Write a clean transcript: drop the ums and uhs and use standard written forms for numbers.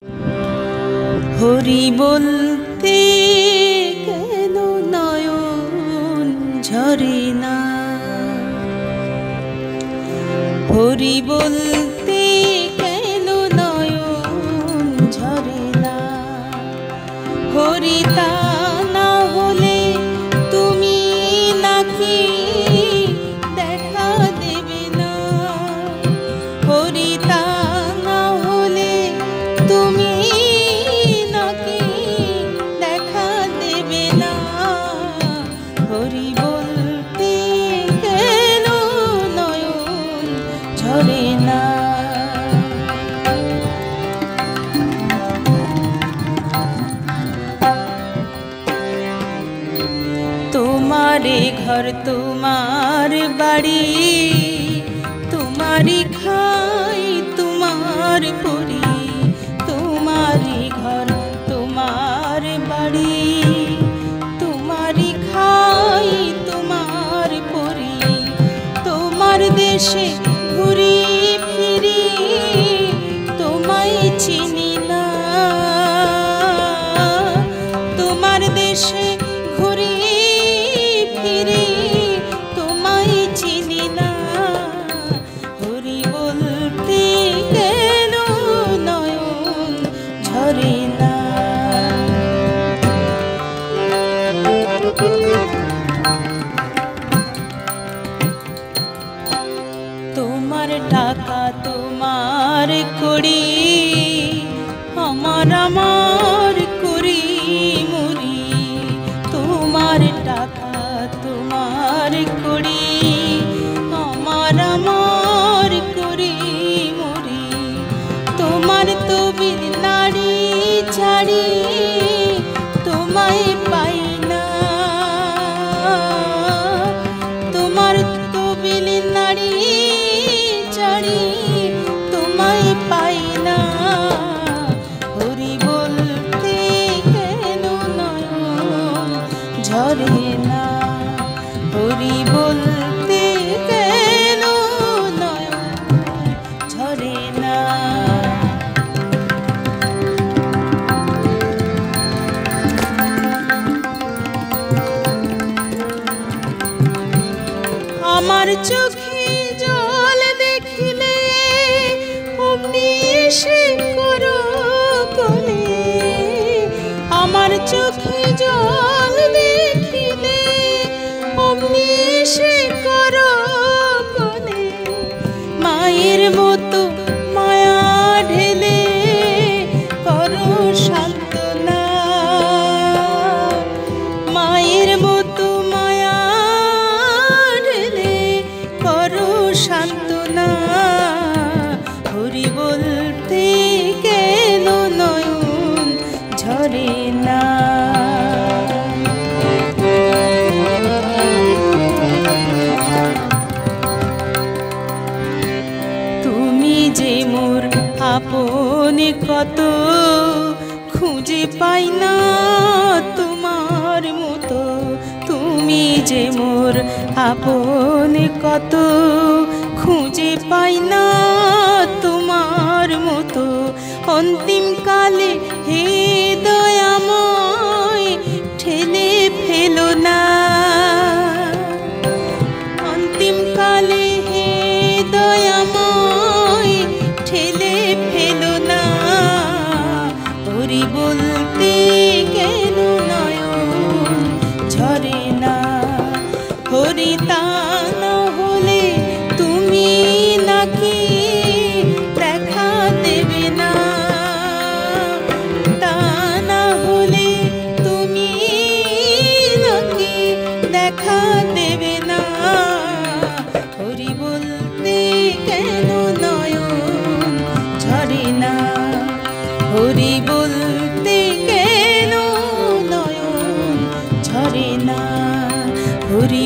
হরি বলতে কেন নয়ন ঝরে না, হরি বলতে কেন নয়ন ঝরে না। হরি তা না হলে তুমি নাকি দেখা দেবে না, হরি তা না হলে তুমি নাকি দেখা দেবে না। হরি বলতে কেন নয়ন ঝরে না। তোমারে ঘর তোমার বাড়ি, তোমারি খাই তোমার পরি। তোমারি ঘর তোমার বাড়ি, তোমারি খাই তোমার পরি। তোমার দেশে ঘুরি ফিরি তোমায় চিনি না, তোমার দেশে ঘুরি ফিরি তোমায় চিনি না। হরি বলতে কেন নয়ন ঝরে না। তোমার টাকা তোমার কড়ি, আমার আমার করি মুড়ি। তোমার টাকা তোমার কড়ি, আমার আমার করি মুড়ি। তোমার তবিল নাড়ি ছাড়ি তোমায় পাই না, তোমার তবিল নাড়ি ছাড়ি তোমায় পাই না। হরি বলতে কেন নয়ন ঝরে না, হরি বলতে কেন নয়ন ঝরে না। আমার চোখে জল দেখিলে অমনি এসে করো কোলে। আমার চোখে জল দেখিলে অমনি এসে করো কোলে। মায়ের মতো মায়া ঢেলে করো সান্ত্বনা, মায়ের মতো মায়া ঢেলে করো সান্ত্বনা। হরি বলতে কেন নয়ন ঝরে না। তুমি যে মোর আপন কত, খুঁজে পাই না তোমার মতো। তুমি যে মোর আপন কত, খুঁজে পাই না তোমার মতো। অন্তিম কালে হে দয়াময় ঠেলে ফেলো না, অন্তিম কালে হে দয়াময় ঠেলে ফেলো না। হরি বলতে কেন নয়ন ঝরে না, হরি তা না হলে তুমি নাকি দেখা দেবে না, তা না হলে তুমি নাকি দেখা দেবে না। হরি বলতে কেন নয়ন ঝরে না, হরি বলতে কেন নয়ন ঝরে না। হরি